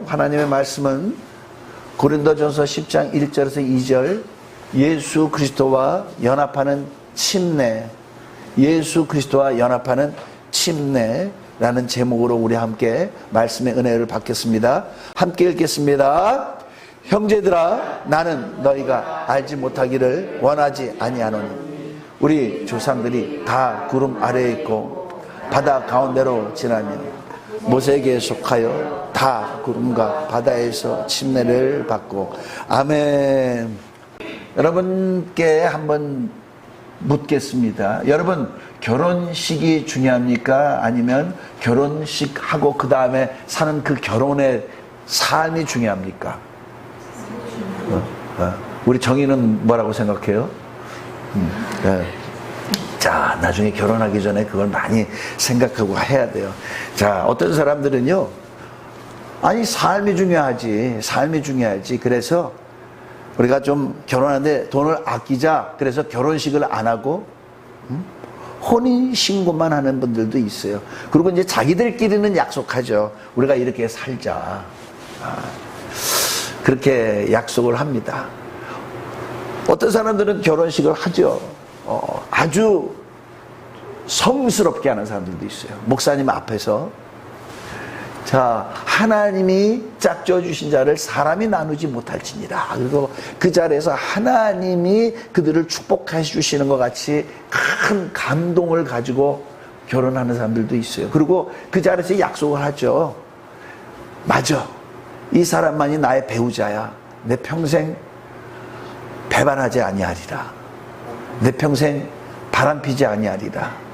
하나님의 말씀은 고린도전서 10장 1절에서 2절 예수 그리스도와 연합하는 침례, 예수 그리스도와 연합하는 침례라는 제목으로 우리 함께 말씀의 은혜를 받겠습니다. 함께 읽겠습니다. 형제들아, 나는 너희가 알지 못하기를 원하지 아니하노니 우리 조상들이 다 구름 아래에 있고 바다 가운데로 지나며 모세에게 속하여 다 구름과 바다에서 침례를 받고. 아멘. 여러분께 한번 묻겠습니다. 여러분, 결혼식이 중요합니까? 아니면 결혼식하고 그 다음에 사는 그 결혼의 삶이 중요합니까? 우리 정의는 뭐라고 생각해요? 자, 나중에 결혼하기 전에 그걸 많이 생각하고 해야 돼요. 자, 어떤 사람들은요, 아니, 삶이 중요하지. 삶이 중요하지. 그래서 우리가 좀 결혼하는데 돈을 아끼자. 그래서 결혼식을 안 하고, 혼인신고만 하는 분들도 있어요. 그리고 이제 자기들끼리는 약속하죠. 우리가 이렇게 살자. 그렇게 약속을 합니다. 어떤 사람들은 결혼식을 하죠. 아주 성스럽게 하는 사람들도 있어요. 목사님 앞에서. 자, 하나님이 짝져 주신 자를 사람이 나누지 못할지니라. 그리고 그 자리에서 하나님이 그들을 축복해 주시는 것 같이 큰 감동을 가지고 결혼하는 사람들도 있어요. 그리고 그 자리에서 약속을 하죠. 맞아, 이 사람만이 나의 배우자야. 내 평생 배반하지 아니하리라. 내 평생 바람피지 아니하리라.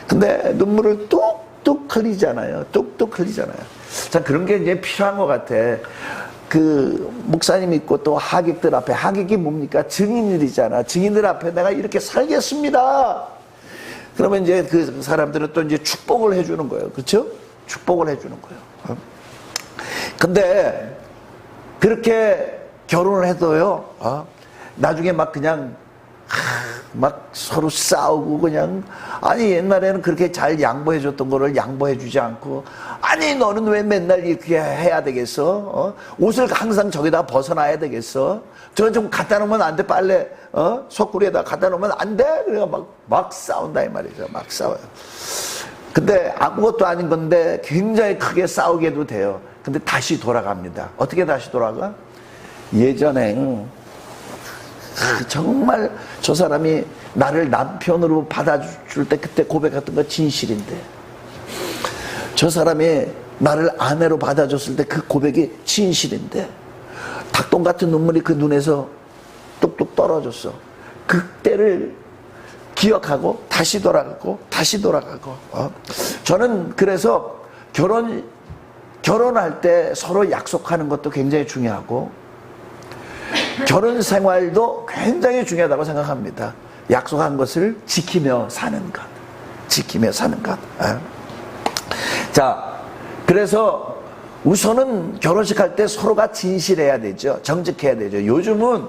근데 눈물을 뚝뚝 흘리잖아요. 뚝뚝 흘리잖아요. 자, 그런 게 이제 필요한 것 같아. 그 목사님 있고 또 하객들 앞에, 하객이 뭡니까? 증인들이잖아. 증인들 앞에 내가 이렇게 살겠습니다. 그러면 이제 그 사람들은 또 이제 축복을 해주는 거예요. 그렇죠? 축복을 해주는 거예요. 근데 그렇게 결혼을 해도요, 나중에 막 그냥 막 서로 싸우고 그냥, 아니 옛날에는 그렇게 잘 양보해 줬던 거를 양보해 주지 않고, 아니 너는 왜 맨날 이렇게 해야 되겠어? 옷을 항상 저기다 벗어놔야 되겠어? 저는 좀 갖다 놓으면 안 돼? 빨래 소쿠리에다 갖다 놓으면 안 돼? 그래가 막 싸운다 이 말이죠. 막 싸워요. 근데 아무것도 아닌 건데 굉장히 크게 싸우게 해도 돼요. 근데 다시 돌아갑니다. 어떻게 다시 돌아가? 예전에 정말 저 사람이 나를 남편으로 받아줄 때 그때 고백했던 거 진실인데, 저 사람이 나를 아내로 받아줬을 때 그 고백이 진실인데, 닭똥 같은 눈물이 그 눈에서 뚝뚝 떨어졌어. 그때를 기억하고 다시 돌아가고 다시 돌아가고. 저는 그래서 결혼할 때 서로 약속하는 것도 굉장히 중요하고, 결혼 생활도 굉장히 중요하다고 생각합니다. 약속한 것을 지키며 사는 것. 지키며 사는 것. 자, 그래서 우선은 결혼식 할 때 서로가 진실해야 되죠. 정직해야 되죠. 요즘은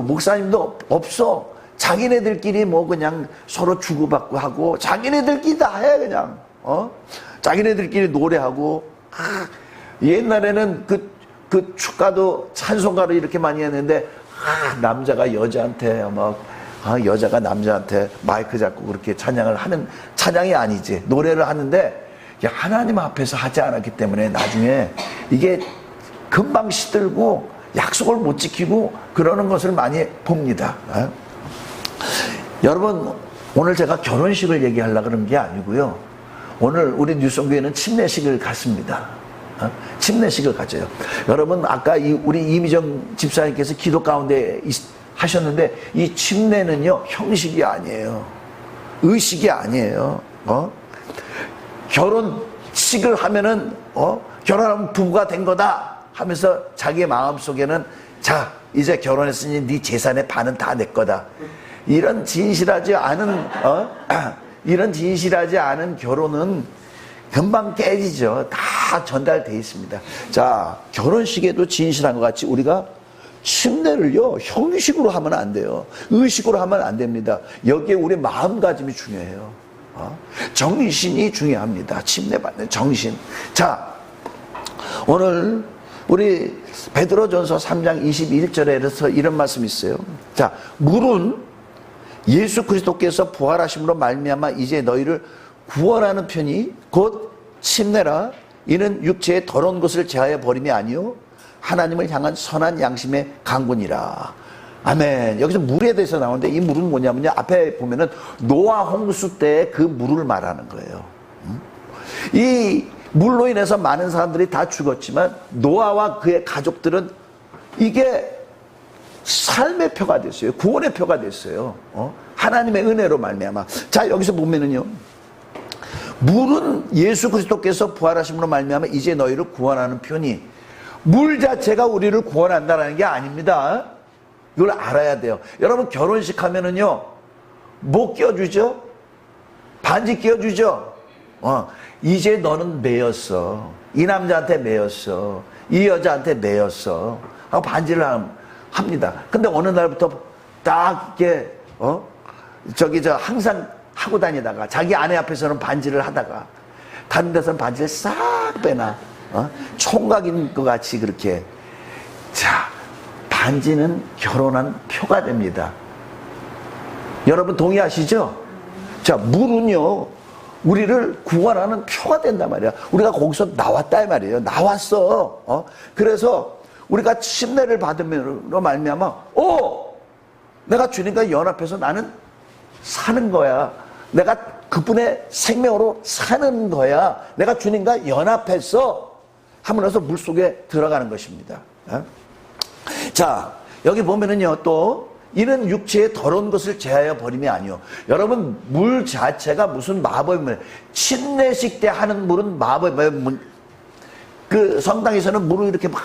목사님도 없어. 자기네들끼리 뭐 그냥 서로 주고받고 하고, 자기네들끼리 다 해 그냥. 자기네들끼리 노래하고. 옛날에는 그 축가도 찬송가로 이렇게 많이 했는데, 남자가 여자한테 여자가 남자한테 마이크 잡고 그렇게 찬양을 하는 찬양이 아니지. 노래를 하는데 하나님 앞에서 하지 않았기 때문에 나중에 이게 금방 시들고 약속을 못 지키고 그러는 것을 많이 봅니다. 여러분, 오늘 제가 결혼식을 얘기하려고 그런 게 아니고요. 오늘 우리 뉴송교회는 침례식을 갖습니다. 침례식을 가져요. 여러분, 아까 우리 이미정 집사님께서 기도 가운데 하셨는데, 이 침례는요 형식이 아니에요. 의식이 아니에요. 결혼식을 하면은 결혼하면 부부가 된 거다 하면서 자기의 마음속에는, 자 이제 결혼했으니 네 재산의 반은 다 내 거다. 이런 진실하지 않은 결혼은 금방 깨지죠. 다 전달되어 있습니다. 자, 결혼식에도 진실한 것 같이 우리가 침례를요 형식으로 하면 안 돼요. 의식으로 하면 안 됩니다. 여기에 우리 마음가짐이 중요해요. 정신이 중요합니다. 침례받는 정신. 자, 오늘 우리 베드로전서 3장 21절에서 이런 말씀이 있어요. 자, 물은 예수 그리스도께서 부활하심으로 말미암아 이제 너희를 구원하는 편이 곧 침례라. 이는 육체의 더러운 것을 제하여 버림이 아니요 하나님을 향한 선한 양심의 강군이라. 아멘. 여기서 물에 대해서 나오는데 이 물은 뭐냐면요, 앞에 보면은 노아 홍수 때 그 물을 말하는 거예요. 이 물로 인해서 많은 사람들이 다 죽었지만 노아와 그의 가족들은 이게 삶의 표가 됐어요. 구원의 표가 됐어요. 하나님의 은혜로 말미암아. 자, 여기서 보면은요, 물은 예수 그리스도께서 부활하심으로 말미암아 이제 너희를 구원하는 편이, 물 자체가 우리를 구원한다는 게 아닙니다. 이걸 알아야 돼요. 여러분, 결혼식 하면은요, 뭐 끼워주죠? 반지 끼워주죠? 이제 너는 매였어. 이 남자한테 매였어. 이 여자한테 매였어. 하고 반지를 합니다. 근데 어느 날부터 딱 이렇게, 항상 하고 다니다가 자기 아내 앞에서는 반지를 하다가 다른 데서는 반지를 싹 빼놔. 총각인 것 같이 그렇게. 자, 반지는 결혼한 표가 됩니다. 여러분 동의하시죠? 자, 물은요, 우리를 구원하는 표가 된단 말이야. 우리가 거기서 나왔다 이 말이에요. 나왔어. 그래서 우리가 침례를 받으면로 말미암아, 내가 주님과 연합해서 나는 사는 거야. 내가 그분의 생명으로 사는 거야. 내가 주님과 연합해서 하면서 물속에 들어가는 것입니다. 자, 여기 보면은요, 또 이는 육체의 더러운 것을 제하여 버림이 아니요. 여러분, 물 자체가 무슨 마법이면, 침례식 때 하는 물은 마법이에요. 그 성당에서는 물을 이렇게 막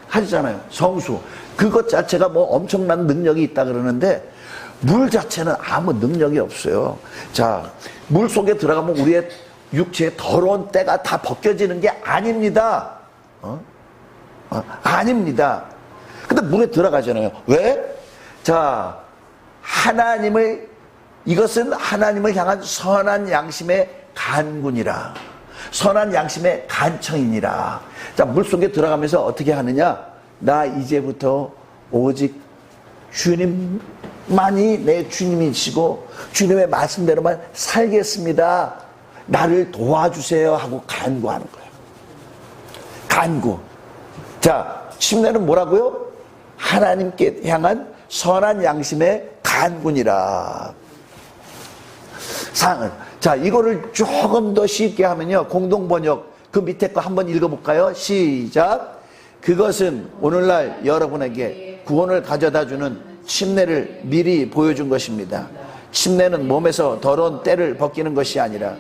하잖아요. 성수. 그것 자체가 뭐 엄청난 능력이 있다 그러는데 물 자체는 아무 능력이 없어요. 자, 물 속에 들어가면 우리의 육체의 더러운 때가 다 벗겨지는 게 아닙니다. 아닙니다. 근데 물에 들어가잖아요. 왜? 자, 이것은 하나님을 향한 선한 양심의 간군이라. 선한 양심의 간청이니라. 자, 물속에 들어가면서 어떻게 하느냐? 나 이제부터 오직 주님만이 내 주님이시고 주님의 말씀대로만 살겠습니다. 나를 도와주세요 하고 간구하는 거예요. 간구. 자, 침례는 뭐라고요? 하나님께 향한 선한 양심의 간군이라. 자, 이거를 조금 더 쉽게 하면요, 공동번역 그 밑에 거 한번 읽어볼까요? 시작. 그것은 오늘날 여러분에게 구원을 가져다주는 침례를 미리 보여준 것입니다. 침례는 몸에서 더러운 때를 벗기는 것이 아니라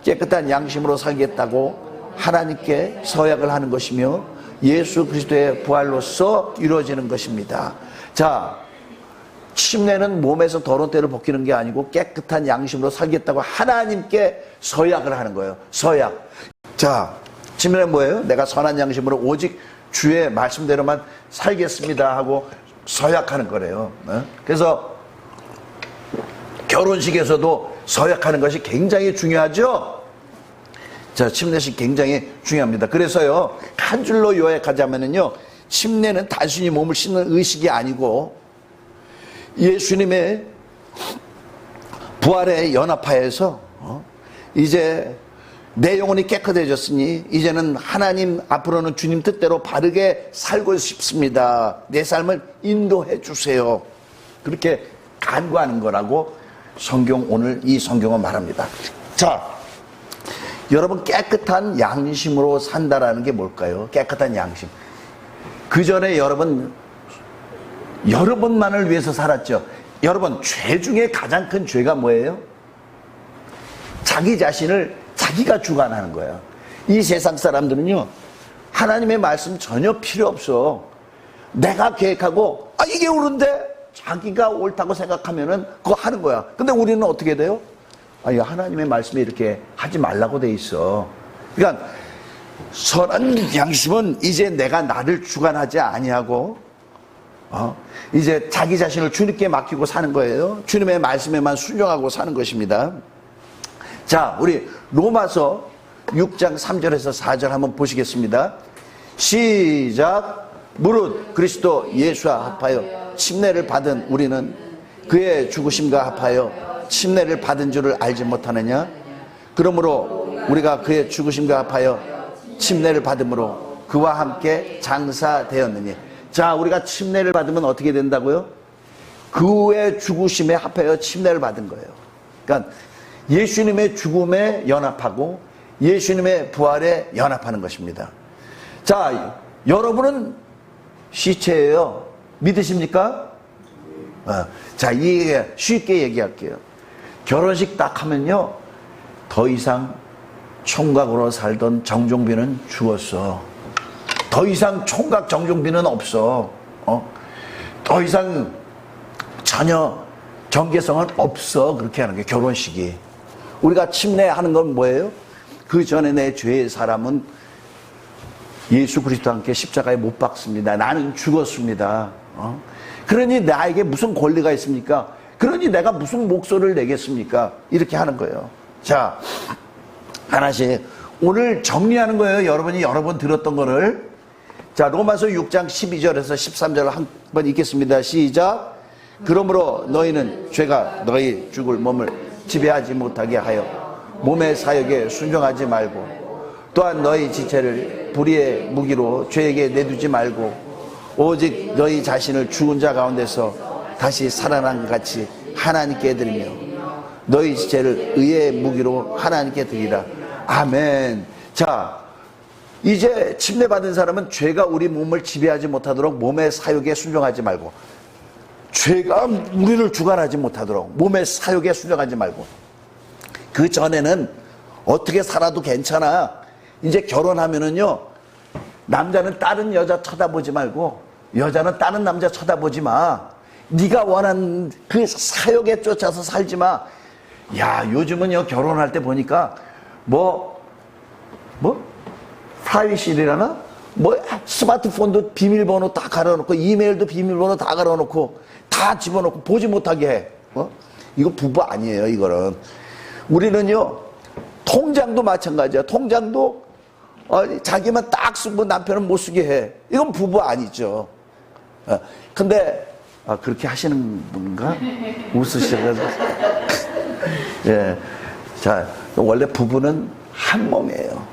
깨끗한 양심으로 살겠다고 하나님께 서약을 하는 것이며 예수 그리스도의 부활로서 이루어지는 것입니다. 자, 침례는 몸에서 더러운 때를 벗기는 게 아니고 깨끗한 양심으로 살겠다고 하나님께 서약을 하는 거예요. 서약. 자, 침례는 뭐예요? 내가 선한 양심으로 오직 주의 말씀대로만 살겠습니다 하고 서약하는 거래요. 그래서 결혼식에서도 서약하는 것이 굉장히 중요하죠. 자, 침례식 굉장히 중요합니다. 그래서요, 한 줄로 요약하자면요, 침례는 단순히 몸을 씻는 의식이 아니고 예수님의 부활에 연합하여서 이제 내 영혼이 깨끗해졌으니 이제는 하나님 앞으로는 주님 뜻대로 바르게 살고 싶습니다. 내 삶을 인도해 주세요. 그렇게 간구하는 거라고 오늘 이 성경은 말합니다. 자, 여러분, 깨끗한 양심으로 산다라는 게 뭘까요? 깨끗한 양심. 그 전에 여러분만을 위해서 살았죠. 여러분, 죄 중에 가장 큰 죄가 뭐예요? 자기 자신을 자기가 주관하는 거예요. 이 세상 사람들은요, 하나님의 말씀 전혀 필요 없어. 내가 계획하고, 이게 옳은데? 자기가 옳다고 생각하면은 그거 하는 거야. 근데 우리는 어떻게 돼요? 하나님의 말씀에 이렇게 하지 말라고 돼 있어. 그러니까 선한 양심은 이제 내가 나를 주관하지 아니하고 이제 자기 자신을 주님께 맡기고 사는 거예요. 주님의 말씀에만 순종하고 사는 것입니다. 자, 우리 로마서 6장 3절에서 4절 한번 보시겠습니다. 시작. 무릇 그리스도 예수와 합하여 침례를 받은 우리는 그의 죽으심과 합하여 침례를 받은 줄을 알지 못하느냐? 그러므로 우리가 그의 죽으심과 합하여 침례를 받음으로 그와 함께 장사되었느니. 자, 우리가 침례를 받으면 어떻게 된다고요? 그의 죽으심에 합하여 침례를 받은 거예요. 그러니까 예수님의 죽음에 연합하고 예수님의 부활에 연합하는 것입니다. 자, 여러분은 시체예요. 믿으십니까? 자, 쉽게 얘기할게요. 결혼식 딱 하면요, 더 이상 총각으로 살던 정종빈은 죽었어. 더 이상 총각 정종빈은 없어. 더 이상 전혀 정체성은 없어. 그렇게 하는 게 결혼식이. 우리가 침례하는 건 뭐예요? 그 전에 내 죄의 사람은 예수 그리스도와 함께 십자가에 못 박습니다. 나는 죽었습니다. 그러니 나에게 무슨 권리가 있습니까? 그러니 내가 무슨 목소리를 내겠습니까? 이렇게 하는 거예요. 자, 하나씩 오늘 정리하는 거예요. 여러분이 여러 번 들었던 거를. 자, 로마서 6장 12절에서 13절 한번 읽겠습니다. 시작. 그러므로 너희는 죄가 너희 죽을 몸을 지배하지 못하게 하여 몸의 사역에 순종하지 말고, 또한 너희 지체를 불의의 무기로 죄에게 내두지 말고, 오직 너희 자신을 죽은 자 가운데서 다시 살아난 것 같이 하나님께 드리며 너희 지체를 의의 무기로 하나님께 드리라. 아멘. 자, 이제 침례받은 사람은 죄가 우리 몸을 지배하지 못하도록 몸의 사욕에 순종하지 말고, 죄가 우리를 주관하지 못하도록 몸의 사욕에 순종하지 말고, 그 전에는 어떻게 살아도 괜찮아. 이제 결혼하면은요, 남자는 다른 여자 쳐다보지 말고 여자는 다른 남자 쳐다보지 마. 네가 원하는 그 사욕에 쫓아서 살지 마. 야, 요즘은요, 결혼할 때 보니까 프라이빗이라나? 스마트폰도 비밀번호 다 갈아놓고, 이메일도 비밀번호 다 갈아놓고, 다 집어넣고 보지 못하게 해. 이거 부부 아니에요, 이거는. 우리는요, 통장도 마찬가지야. 통장도 자기만 딱 쓰고 남편은 못 쓰게 해. 이건 부부 아니죠. 근데 그렇게 하시는 분인가? 웃으셔가지고. 예. 자, 원래 부부는 한 몸이에요.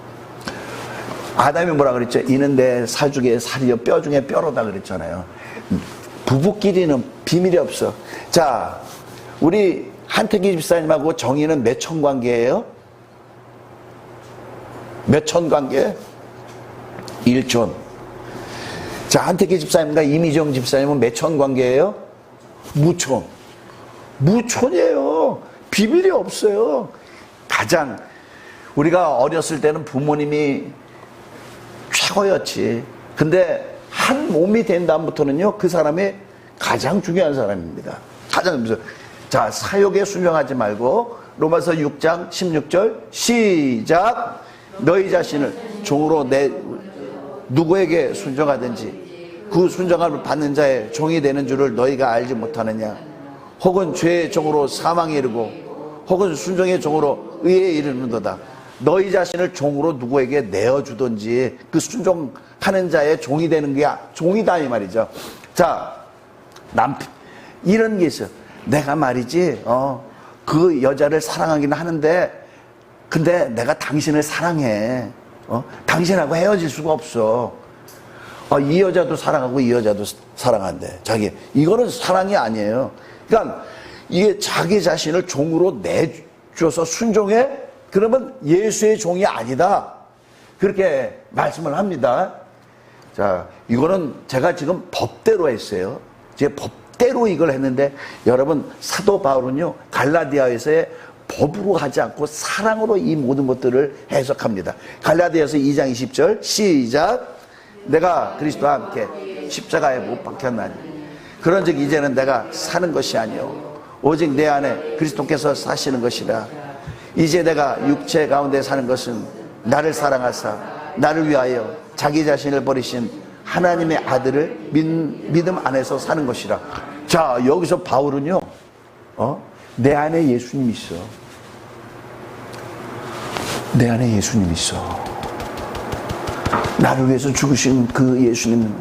아담이 뭐라 그랬죠? 이는 내 살 중에 살이요 뼈 중에 뼈로다 그랬잖아요. 부부끼리는 비밀이 없어. 자, 우리 한태기 집사님하고 정의는 몇 천 관계예요? 몇 천 관계? 1촌. 자, 한태기 집사님과 이미정 집사님은 몇 천 관계예요? 무촌. 무촌이에요. 비밀이 없어요. 가장 우리가 어렸을 때는 부모님이 최고였지. 근데 한 몸이 된 다음부터는요, 그 사람이 가장 중요한 사람입니다. 가장 무슨. 자, 사욕에 순종하지 말고, 로마서 6장 16절 시작. 너희 자신을 종으로 누구에게 순종하든지 그 순종함을 받는 자의 종이 되는 줄을 너희가 알지 못하느냐? 혹은 죄의 종으로 사망에 이르고 혹은 순종의 종으로 의에 이르는도다. 너희 자신을 종으로 누구에게 내어주든지 그 순종하는 자의 종이 되는 게 종이다, 이 말이죠. 자, 이런 게 있어요. 내가 말이지, 그 여자를 사랑하기는 하는데, 근데 내가 당신을 사랑해. 당신하고 헤어질 수가 없어. 이 여자도 사랑하고 이 여자도 사랑한대. 이거는 사랑이 아니에요. 그러니까 이게 자기 자신을 종으로 내줘서 순종해? 그러면 예수의 종이 아니다. 그렇게 말씀을 합니다. 자, 이거는 제가 지금 법대로 했어요. 제 법대로 이걸 했는데, 여러분, 사도 바울은요, 갈라디아에서의 법으로 하지 않고 사랑으로 이 모든 것들을 해석합니다. 갈라디아서 2장 20절 시작. 내가 그리스도와 함께 십자가에 못 박혔나니 그런즉 이제는 내가 사는 것이 아니요 오직 내 안에 그리스도께서 사시는 것이라. 이제 내가 육체 가운데 사는 것은 나를 사랑하사 나를 위하여 자기 자신을 버리신 하나님의 아들을 믿음 안에서 사는 것이라. 자, 여기서 바울은요, 내 안에 예수님이 있어. 내 안에 예수님이 있어. 나를 위해서 죽으신 그 예수님,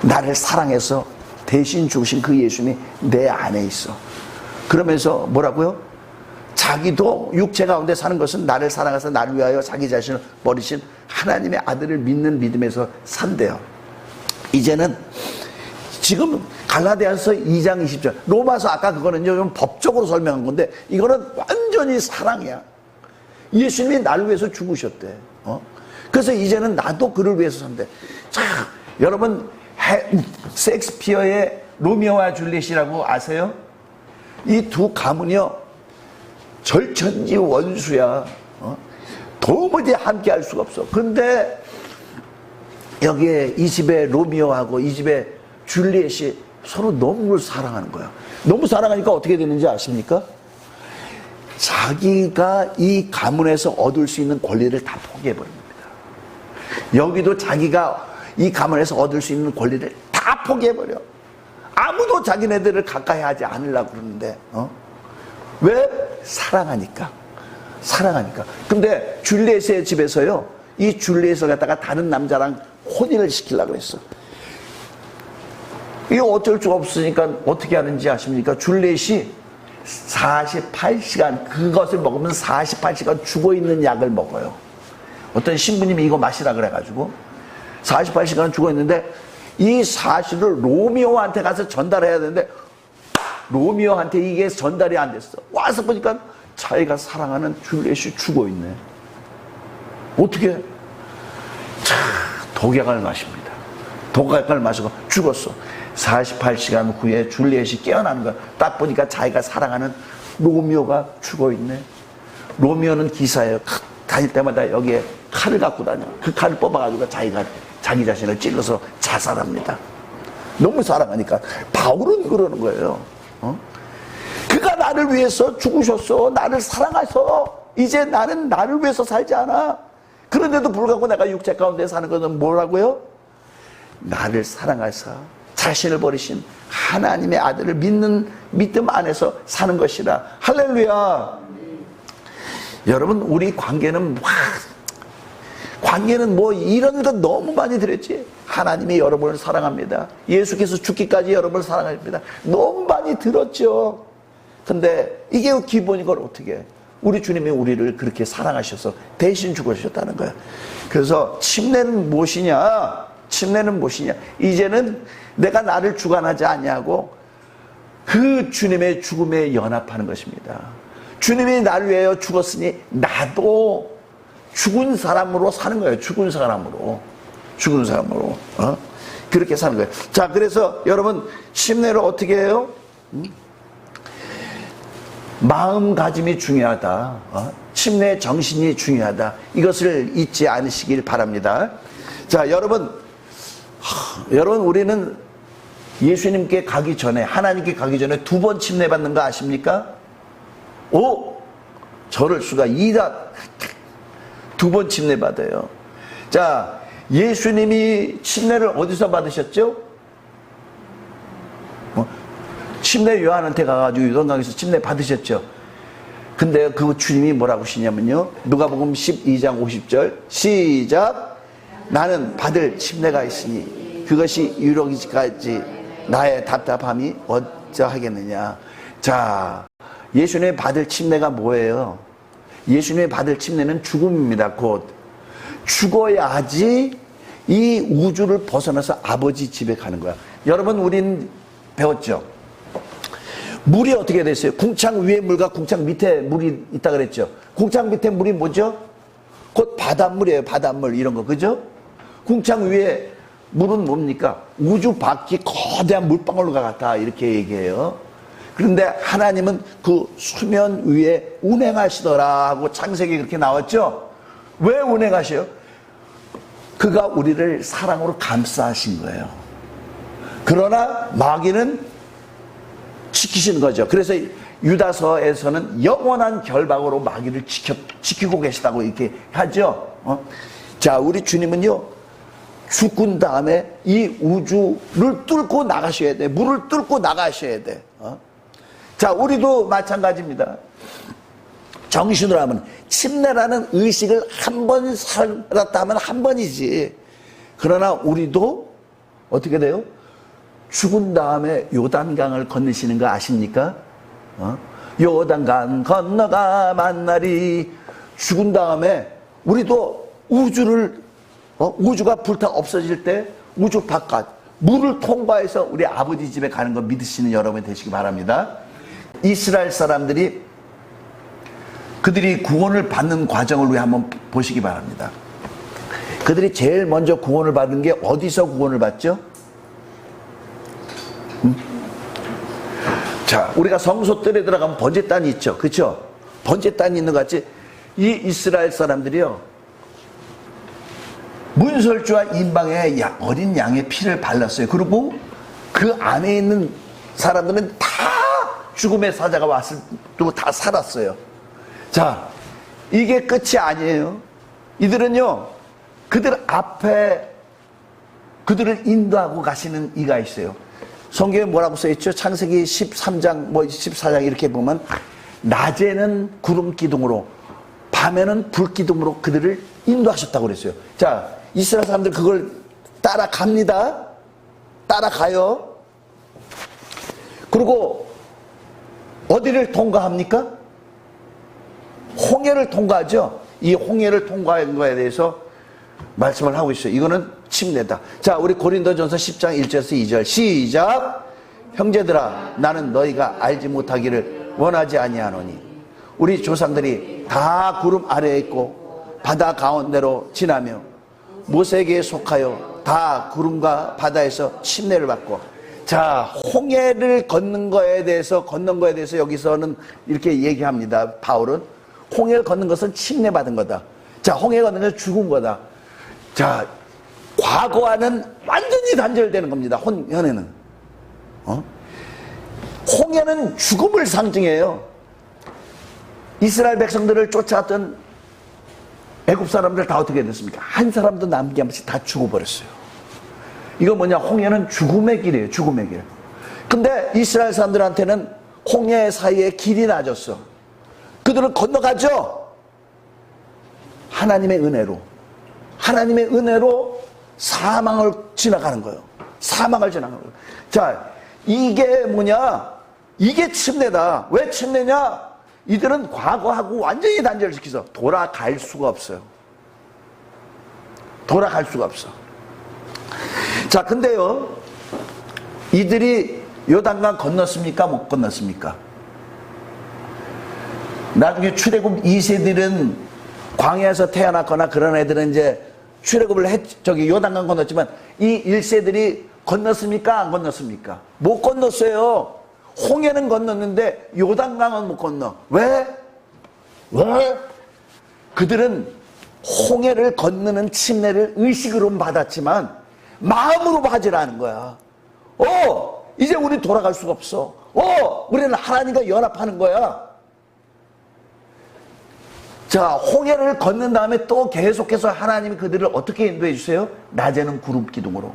나를 사랑해서 대신 죽으신 그 예수님이 내 안에 있어. 그러면서 뭐라고요? 자기도 육체 가운데 사는 것은 나를 사랑해서 나를 위하여 자기 자신을 버리신 하나님의 아들을 믿는 믿음에서 산대요. 이제는 지금 갈라디아서 2장 20절, 로마서 아까 그거는요 좀 법적으로 설명한 건데 이거는 완전히 사랑이야. 예수님이 나를 위해서 죽으셨대. 그래서 이제는 나도 그를 위해서 산대. 자, 여러분 셰익스피어의 로미오와 줄리엣이라고 아세요? 이 두 가문이요 절천지 원수야. 도무지 함께 할 수가 없어. 근데 여기에 이 집에 로미오하고 이 집에 줄리엣이 서로 너무 사랑하는 거야. 너무 사랑하니까 어떻게 되는지 아십니까? 자기가 이 가문에서 얻을 수 있는 권리를 다 포기해버립니다. 여기도 자기가 이 가문에서 얻을 수 있는 권리를 다 포기해버려. 아무도 자기네들을 가까이 하지 않으려고 그러는데 왜? 사랑하니까. 사랑하니까. 근데 줄리엣의 집에서요 이 줄리엣을 갖다가 다른 남자랑 혼인을 시키려고 했어. 이거 어쩔 수가 없으니까 어떻게 하는지 아십니까? 줄리엣이 48시간 그것을 먹으면 48시간 죽어있는 약을 먹어요. 어떤 신부님이 이거 마시라 그래가지고 48시간 죽어있는데 이 사실을 로미오한테 가서 전달해야 되는데 로미오한테 이게 전달이 안 됐어. 와서 보니까 자기가 사랑하는 줄리엣이 죽어있네. 어떻게? 독약을 마십니다. 독약을 마시고 죽었어. 48시간 후에 줄리엣이 깨어나는 거야. 딱 보니까 자기가 사랑하는 로미오가 죽어있네. 로미오는 기사예요. 다닐 때마다 여기에 칼을 갖고 다녀. 그 칼을 뽑아가지고 자기가 자기 자신을 찔러서 자살합니다. 너무 사랑하니까. 바울은 그러는 거예요. 그가 나를 위해서 죽으셨어. 나를 사랑하셔. 이제 나는 나를 위해서 살지 않아. 그런데도 불구하고 내가 육체 가운데 사는 것은 뭐라고요? 나를 사랑하사 자신을 버리신 하나님의 아들을 믿는 믿음 안에서 사는 것이라. 할렐루야. 여러분 우리 관계는 뭐 이런 거 너무 많이 들었지. 하나님이 여러분을 사랑합니다. 예수께서 죽기까지 여러분을 사랑합니다. 너무 많이 들었죠. 근데 이게 기본인 걸 어떻게 해? 우리 주님이 우리를 그렇게 사랑하셔서 대신 죽으셨다는 거야. 그래서 침례는 무엇이냐? 침례는 무엇이냐? 이제는 내가 나를 주관하지 아니하고 그 주님의 죽음에 연합하는 것입니다. 주님이 나를 위하여 죽었으니 나도 죽은 사람으로 사는 거예요. 죽은 사람으로. 그렇게 사는 거예요. 자, 그래서 여러분 침례를 어떻게 해요? 마음가짐이 중요하다. 침례 정신이 중요하다. 이것을 잊지 않으시길 바랍니다. 자, 여러분 우리는 예수님께 가기 전에, 하나님께 가기 전에 2번 침례 받는 거 아십니까? 저럴 수가. 2번 침례 받아요. 자, 예수님이 침례를 어디서 받으셨죠? 침례 요한한테 가가지고 요단강에서 침례 받으셨죠. 근데 그 주님이 뭐라고 하시냐면요, 누가복음 12장 50절 시작. 나는 받을 침례가 있으니 그것이 이루어지기까지 나의 답답함이 어쩌하겠느냐. 자, 예수님이 받을 침례가 뭐예요? 예수님이 받을 침례는 죽음입니다. 곧 죽어야지 이 우주를 벗어나서 아버지 집에 가는 거야. 여러분 우린 배웠죠? 물이 어떻게 됐어요? 궁창 위에 물과 궁창 밑에 물이 있다 그랬죠? 궁창 밑에 물이 뭐죠? 곧 바닷물이에요. 바닷물 이런 거, 그죠? 궁창 위에 물은 뭡니까? 우주 밖이 거대한 물방울과 같다 이렇게 얘기해요. 그런데 하나님은 그 수면 위에 운행하시더라 하고 창세기 그렇게 나왔죠? 왜 운행하셔요? 그가 우리를 사랑으로 감싸신 거예요. 그러나 마귀는 지키시는 거죠. 그래서 유다서에서는 영원한 결박으로 마귀를 지키고 계시다고 이렇게 하죠. 자, 우리 주님은요, 죽은 다음에 이 우주를 뚫고 나가셔야 돼. 물을 뚫고 나가셔야 돼. 자, 우리도 마찬가지입니다. 정신으로 하면 침례라는 의식을 한 번 살았다 하면 한 번이지. 그러나 우리도 어떻게 돼요? 죽은 다음에 요단강을 건너시는 거 아십니까? 요단강 건너가 만나리. 죽은 다음에 우리도 우주가 불타 없어질 때 우주 바깥 물을 통과해서 우리 아버지 집에 가는 거 믿으시는 여러분 되시기 바랍니다. 이스라엘 사람들이 그들이 구원을 받는 과정을 우리 한번 보시기 바랍니다. 그들이 제일 먼저 구원을 받은 게 어디서 구원을 받죠? 자, 우리가 성소뜰에 들어가면 번제단이 있죠. 그렇죠? 번제단이 있는 것 같이 이 이스라엘 사람들이요, 문설주와 인방에 어린 양의 피를 발랐어요. 그리고 그 안에 있는 사람들은 다 죽음의 사자가 왔을 때 다 살았어요. 자, 이게 끝이 아니에요. 이들은요, 그들 앞에 그들을 인도하고 가시는 이가 있어요. 성경에 뭐라고 써있죠? 창세기 13장, 14장 이렇게 보면 낮에는 구름 기둥으로 밤에는 불 기둥으로 그들을 인도하셨다고 그랬어요. 자, 이스라엘 사람들 그걸 따라갑니다. 따라가요. 그리고 어디를 통과합니까? 홍해를 통과하죠. 이 홍해를 통과한 거에 대해서 말씀을 하고 있어요. 이거는 침례다. 자, 우리 고린도전서 10장 1절에서 2절 시작. 형제들아, 나는 너희가 알지 못하기를 원하지 아니하노니 우리 조상들이 다 구름 아래에 있고 바다 가운데로 지나며 모세에게 속하여 다 구름과 바다에서 침례를 받고. 자, 홍해를 건넌 거에 대해서 여기서는 이렇게 얘기합니다. 바울은 홍해를 건넌 것은 침례 받은 거다. 자, 홍해 건넌 것은 죽은 거다. 자, 과거와는 완전히 단절되는 겁니다. 현에는 홍해는 죽음을 상징해요. 이스라엘 백성들을 쫓아왔던 애굽 사람들 다 어떻게 됐습니까? 한 사람도 남기 없이 다 죽어버렸어요. 이거 뭐냐? 홍해는 죽음의 길이에요. 죽음의 길. 근데 이스라엘 사람들한테는 홍해 사이에 길이 낮았어. 그들은 건너가죠. 하나님의 은혜로 사망을 지나가는 거예요. 사망을 지나가는 거예요. 자, 이게 뭐냐? 이게 침례다. 왜 침례냐? 이들은 과거하고 완전히 단절시켜서 돌아갈 수가 없어요. 돌아갈 수가 없어. 자, 근데요, 이들이 요단강 건넜습니까? 못 건넜습니까? 나중에 출애굽 2세들은 광야에서 태어났거나 그런 애들은 이제 출애굽을 요단강 건넜지만 이 1세들이 건넜습니까? 안 건넜습니까? 못 건넜어요. 홍해는 건넜는데 요단강은 못 건너. 왜? 그들은 홍해를 건너는 침례를 의식으로 받았지만 마음으로 받으지 않은 거야. 이제 우리 돌아갈 수가 없어. 우리는 하나님과 연합하는 거야. 자, 홍해를 걷는 다음에 또 계속해서 하나님이 그들을 어떻게 인도해 주세요? 낮에는 구름 기둥으로,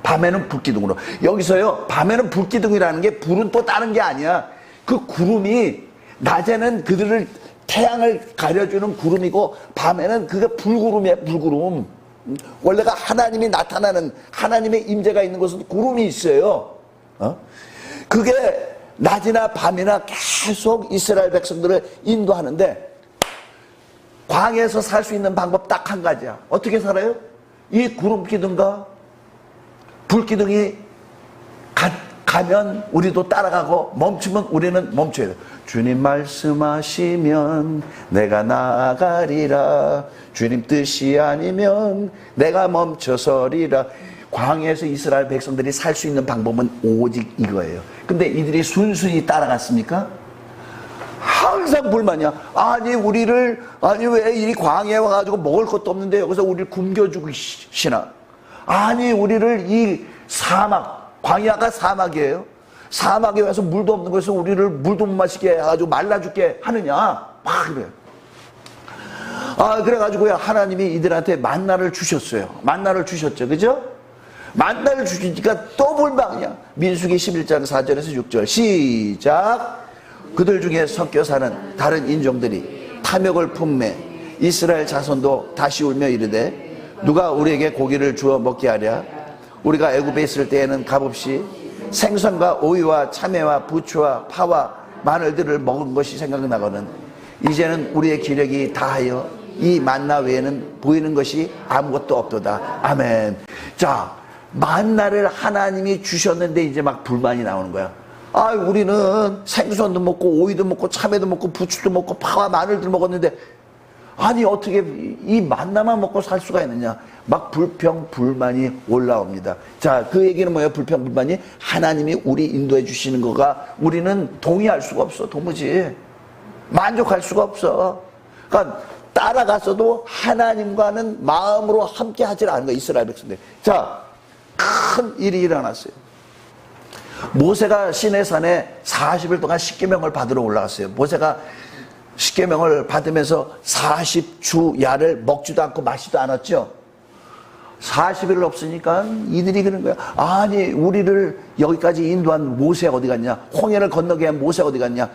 밤에는 불 기둥으로. 여기서요, 밤에는 불 기둥이라는 게 불은 또 다른 게 아니야. 그 구름이 낮에는 그들을 태양을 가려주는 구름이고 밤에는 그게 불구름이야. 불구름. 원래가 하나님이 나타나는, 하나님의 임재가 있는 곳은 구름이 있어요. 그게 낮이나 밤이나 계속 이스라엘 백성들을 인도하는데, 광야에서 살 수 있는 방법 딱 한 가지야. 어떻게 살아요? 이 구름 기둥과 불 기둥이 가면 우리도 따라가고, 멈추면 우리는 멈춰야 돼. 주님 말씀하시면 내가 나아가리라. 주님 뜻이 아니면 내가 멈춰서리라. 광야에서 이스라엘 백성들이 살 수 있는 방법은 오직 이거예요. 근데 이들이 순순히 따라갔습니까? 항상 불만이야. 아니 왜 이 광야에 와가지고 먹을 것도 없는데 여기서 우리를 굶겨주시나? 아니 우리를 이 사막, 광야가 사막이에요. 사막에 와서 물도 없는 곳에서 우리를 물도 못 마시게 해가지고 말라 죽게 하느냐? 막 그래요. 그래가지고요, 하나님이 이들한테 만나를 주셨어요. 만나를 주셨죠. 그죠? 만나를 주시니까 또 불만이야. 민수기 11장 4절에서 6절 시작. 그들 중에 섞여 사는 다른 인종들이 탐욕을 품매 이스라엘 자손도 다시 울며 이르되 누가 우리에게 고기를 주어 먹게 하랴. 우리가 애굽에 있을 때에는 값없이 생선과 오이와 참외와 부추와 파와 마늘들을 먹은 것이 생각나거든 이제는 우리의 기력이 다하여 이 만나 외에는 보이는 것이 아무것도 없도다. 아멘. 자, 만나를 하나님이 주셨는데 이제 막 불만이 나오는 거야. 아, 우리는 생선도 먹고 오이도 먹고 참외도 먹고 부추도 먹고 파와 마늘도 먹었는데 아니 어떻게 이 만나만 먹고 살 수가 있느냐. 막 불평 불만이 올라옵니다. 자, 그 얘기는 뭐예요? 불평 불만이 하나님이 우리 인도해 주시는 거가 우리는 동의할 수가 없어. 도무지 만족할 수가 없어. 그러니까 따라갔어도 하나님과는 마음으로 함께 하질 않은 거야, 이스라엘 백성들. 자, 큰 일이 일어났어요. 모세가 시내산에 40일 동안 십계명을 받으러 올라갔어요. 모세가 십계명을 받으면서 40주야를 먹지도 않고 마시지도 않았죠. 40일 없으니까 이들이 그런 거야. 아니, 우리를 여기까지 인도한 모세가 어디 갔냐? 홍해를 건너게 한 모세가 어디 갔냐?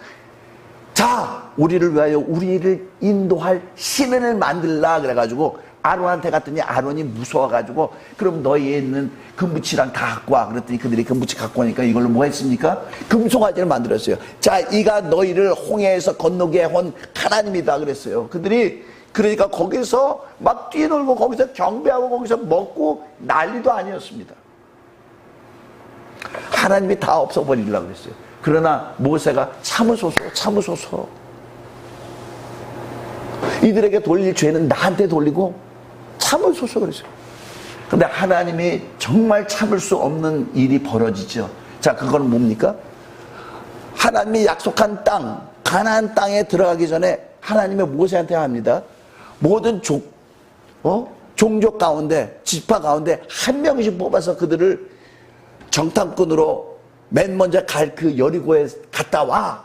자, 우리를 위하여 우리를 인도할 신을 만들라 그래가지고 아론한테 갔더니 아론이 무서워가지고 그럼 너희에 있는 금붙이랑 다 갖고 와. 그랬더니 그들이 금붙이 갖고 오니까 이걸로 뭐 했습니까? 금송아지를 만들었어요. 자, 이가 너희를 홍해에서 건너게 한 하나님이다 그랬어요. 그들이 그러니까 거기서 막 뛰놀고 거기서 경배하고 거기서 먹고 난리도 아니었습니다. 하나님이 다 없어버리려고 그랬어요. 그러나 모세가 참으소서. 이들에게 돌릴 죄는 나한테 돌리고 참으소서 그랬어요. 근데 하나님이 정말 참을 수 없는 일이 벌어지죠. 자, 그건 뭡니까? 하나님이 약속한 땅, 가나안 땅에 들어가기 전에 하나님이 모세한테 합니다. 모든 종족 가운데, 지파 가운데 한 명씩 뽑아서 그들을 정탐꾼으로 맨 먼저 갈 그 여리고에 갔다 와.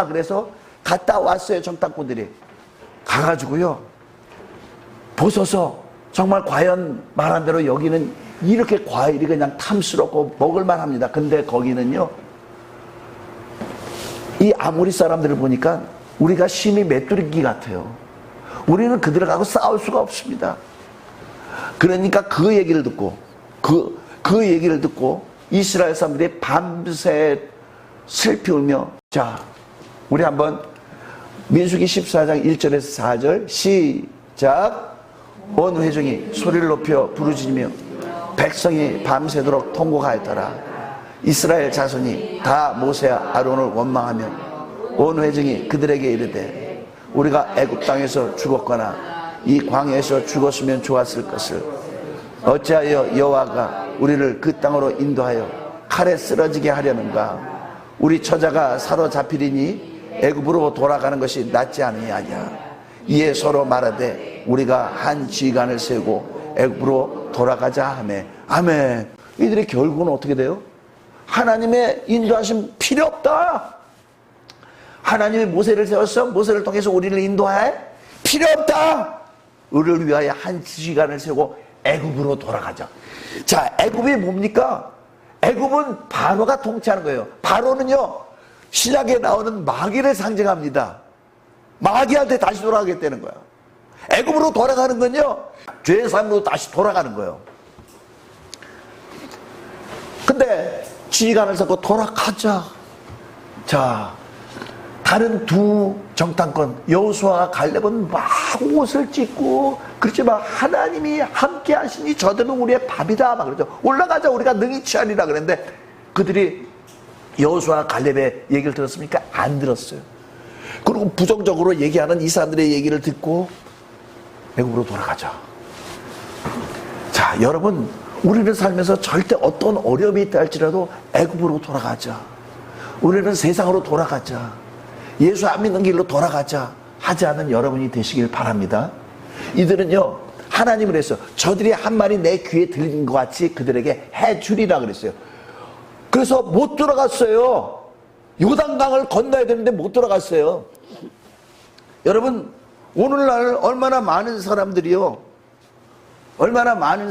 그래서 갔다 왔어요. 정탐꾼들이 가가지고요, 보소서 정말 과연 말한 대로 여기는 이렇게 과일이 그냥 탐스럽고 먹을만 합니다. 근데 거기는요, 이 아모리 사람들을 보니까 우리가 심히 메뚜기 같아요. 우리는 그들하고 싸울 수가 없습니다. 그러니까 그 얘기를 듣고 이스라엘 사람들이 밤새 슬피 울며, 자, 우리 한번 민수기 14장 1절에서 4절 시작. 온 회중이 소리를 높여 부르짖으며 백성이 밤새도록 통곡하였더라. 이스라엘 자손이 다 모세와 아론을 원망하며 온 회중이 그들에게 이르되 우리가 애굽 땅에서 죽었거나 이 광야에서 죽었으면 좋았을 것을 어찌하여 여호와가 우리를 그 땅으로 인도하여 칼에 쓰러지게 하려는가. 우리 처자가 사로잡히리니 애굽으로 돌아가는 것이 낫지 않으냐. 이에 서로 말하되 우리가 한 지휘관을 세우고 애굽으로 돌아가자 하매. 아멘. 이들의 결국은 어떻게 돼요? 하나님의 인도하심 필요 없다. 하나님이 모세를 세웠어. 모세를 통해서 우리를 인도해. 필요 없다. 우리를 위하여 한 지휘관을 세우고 애굽으로 돌아가자. 자, 애굽이 뭡니까? 애굽은 바로가 통치하는 거예요. 바로는요, 신약에 나오는 마귀를 상징합니다. 마귀한테 다시 돌아가겠다는 거야. 애굽으로 돌아가는 건요, 죄의 삶으로 다시 돌아가는 거예요. 근데 지휘관을 잡고 돌아가자. 자, 다른 두 정탐권 여호수아와 갈렙은 막 옷을 찢고 그렇지만 하나님이 함께 하시니 저들은 우리의 밥이다 막 그러죠. 올라가자, 우리가 능히 취하리라 그랬는데 그들이 여호수아와 갈렙의 얘기를 들었습니까? 안 들었어요. 그리고 부정적으로 얘기하는 이 사람들의 얘기를 듣고 애굽으로 돌아가자. 자, 여러분, 우리는 살면서 절대 어떤 어려움이 있다 할지라도 애굽으로 돌아가자. 우리는 세상으로 돌아가자. 예수 안 믿는 길로 돌아가자 하지 않은 여러분이 되시길 바랍니다. 이들은요, 하나님을 했어. 저들이 한 말이 내 귀에 들린 것 같이 그들에게 해주리라 그랬어요. 그래서 못 돌아갔어요. 요단강을 건너야 되는데 못 돌아갔어요. 여러분, 오늘날 얼마나 많은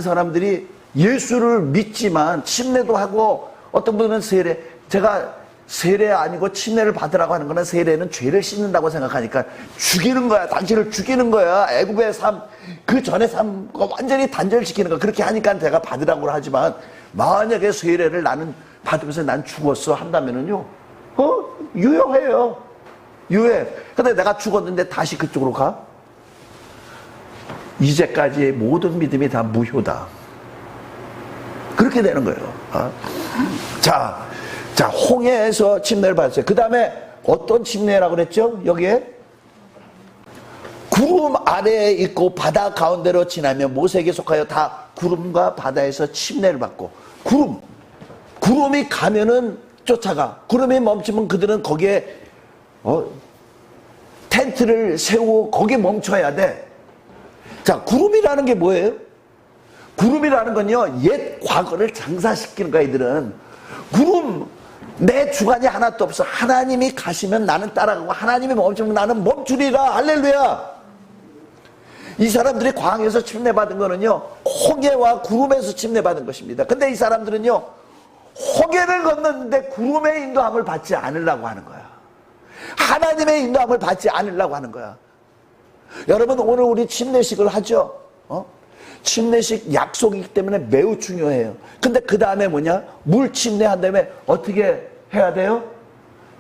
사람들이 예수를 믿지만 침례도 하고 어떤 분은 세례, 제가 세례 아니고 침례를 받으라고 하는 거는 세례는 죄를 씻는다고 생각하니까 죽이는 거야. 당신을 죽이는 거야. 애굽의 삶, 그 전의 삶과 완전히 단절시키는 거. 그렇게 하니까 내가 받으라고 하지만 만약에 세례를 나는 받으면서 난 죽었어 한다면은요, 유효해요. 유효해. 근데 내가 죽었는데 다시 그쪽으로 가? 이제까지의 모든 믿음이 다 무효다. 그렇게 되는 거예요. 자, 홍해에서 침례를 받았어요. 그 다음에 어떤 침례라고 그랬죠? 여기에 구름 아래에 있고 바다 가운데로 지나며 모세에게 속하여 다 구름과 바다에서 침례를 받고, 구름이 가면은 쫓아가. 구름이 멈추면 그들은 거기에 텐트를 세우고 거기에 멈춰야 돼. 자, 구름이라는 게 뭐예요? 구름이라는 건요, 옛 과거를 장사시키는 거야. 이들은 구름, 내 주관이 하나도 없어. 하나님이 가시면 나는 따라가고 하나님이 멈추면 나는 멈추리라. 할렐루야. 이 사람들이 광야에서 침례받은 거는요, 홍해와 구름에서 침례받은 것입니다. 근데 이 사람들은요, 홍해를 건넜는데 구름의 인도함을 받지 않으려고 하는 거야. 하나님의 인도함을 받지 않으려고 하는 거야. 여러분, 오늘 우리 침례식을 하죠. 침례식 약속이기 때문에 매우 중요해요. 근데 그 다음에 뭐냐? 물 침례한 다음에 어떻게 해야 돼요?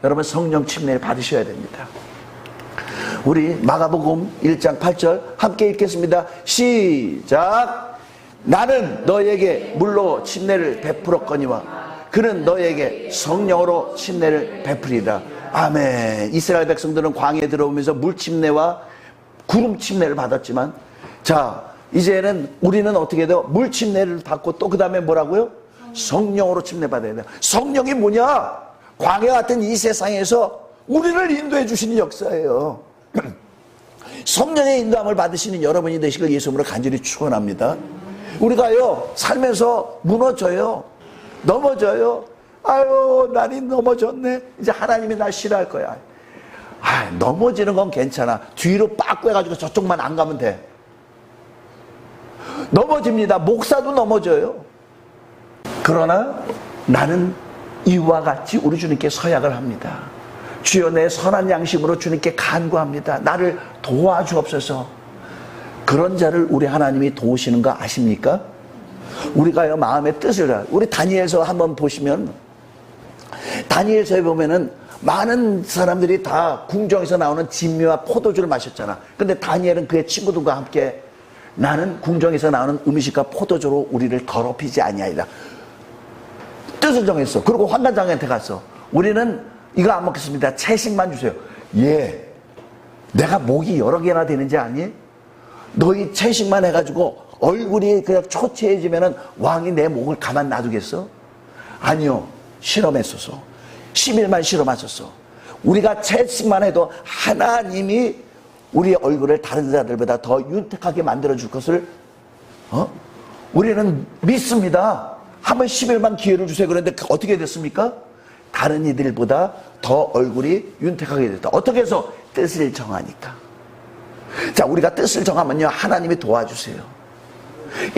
여러분, 성령 침례를 받으셔야 됩니다. 우리 마가복음 1장 8절 함께 읽겠습니다. 시작. 나는 너에게 물로 침례를 베풀었거니와 그는 너에게 성령으로 침례를 베풀이라. 아멘. 이스라엘 백성들은 광야에 들어오면서 물 침례와 구름 침례를 받았지만, 자, 이제는 우리는 어떻게 돼요? 물 침례를 받고 또 그 다음에 뭐라고요? 성령으로 침례 받아야 돼요. 성령이 뭐냐? 광야 같은 이 세상에서 우리를 인도해 주시는 역사예요. 성령의 인도함을 받으시는 여러분이 되시길 예수님으로 간절히 축원합니다. 우리가요, 살면서 무너져요. 넘어져요. 아유, 나니 넘어졌네. 이제 하나님이 날 싫어할 거야. 넘어지는 건 괜찮아. 뒤로 빡 꿰가지고 저쪽만 안 가면 돼. 넘어집니다. 목사도 넘어져요. 그러나 나는 이와 같이 우리 주님께 서약을 합니다. 주여, 내 선한 양심으로 주님께 간구합니다. 나를 도와주옵소서. 그런 자를 우리 하나님이 도우시는 거 아십니까? 우리가요, 마음의 뜻을, 우리 다니엘서 한번 보시면, 다니엘서에 보면은 많은 사람들이 다 궁정에서 나오는 진미와 포도주를 마셨잖아. 근데 다니엘은 그의 친구들과 함께 나는 궁정에서 나오는 음식과 포도주로 우리를 더럽히지 아니하리라. 뜻을 정했어. 그리고 환관장한테 갔어. 우리는 이거 안 먹겠습니다. 채식만 주세요. 예. 내가 목이 여러 개나 되는지 아니? 너희 채식만 해가지고 얼굴이 그냥 초췌해지면은 왕이 내 목을 가만 놔두겠어? 아니요. 실험했었어. 10일만 실험하셨어. 우리가 채식만 해도 하나님이 우리의 얼굴을 다른 자들보다 더 윤택하게 만들어줄 것을 우리는 믿습니다. 한번 10일만 기회를 주세요. 그런데 어떻게 됐습니까? 다른 이들보다 더 얼굴이 윤택하게 됐다. 어떻게 해서? 뜻을 정하니까. 자, 우리가 뜻을 정하면요, 하나님이 도와주세요.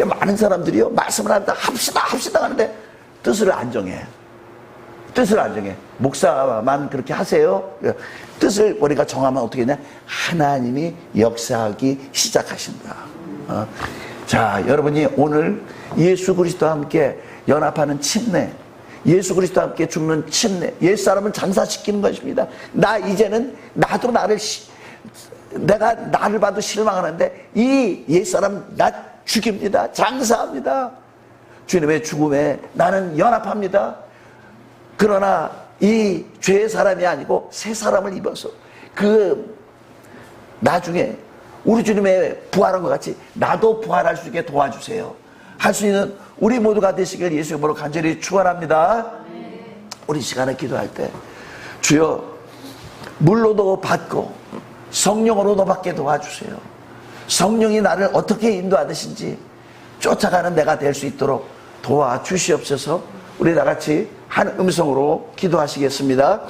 많은 사람들이요, 말씀을 한다, 합시다 하는데 뜻을 안 정해. 뜻을 안 정해. 목사만 그렇게 하세요. 뜻을 우리가 정하면 어떻게 되냐? 하나님이 역사하기 시작하신다. 자, 여러분이 오늘 예수 그리스도와 함께 연합하는 침례, 예수 그리스도와 함께 죽는 침례, 옛사람을 장사시키는 것입니다. 이제는 나도 내가 나를 봐도 실망하는데 이 옛사람 나 죽입니다. 장사합니다. 주님의 죽음에 나는 연합합니다. 그러나 이 죄의 사람이 아니고 새 사람을 입어서 나중에 우리 주님의 부활한 것 같이 나도 부활할 수 있게 도와주세요. 할 수 있는 우리 모두가 되시길 예수 이름으로 간절히 축원합니다. 우리 시간에 기도할 때 주여, 물로도 받고 성령으로도 받게 도와주세요. 성령이 나를 어떻게 인도하듯인지 쫓아가는 내가 될 수 있도록 도와주시옵소서. 우리 다 같이 한 음성으로 기도하시겠습니다.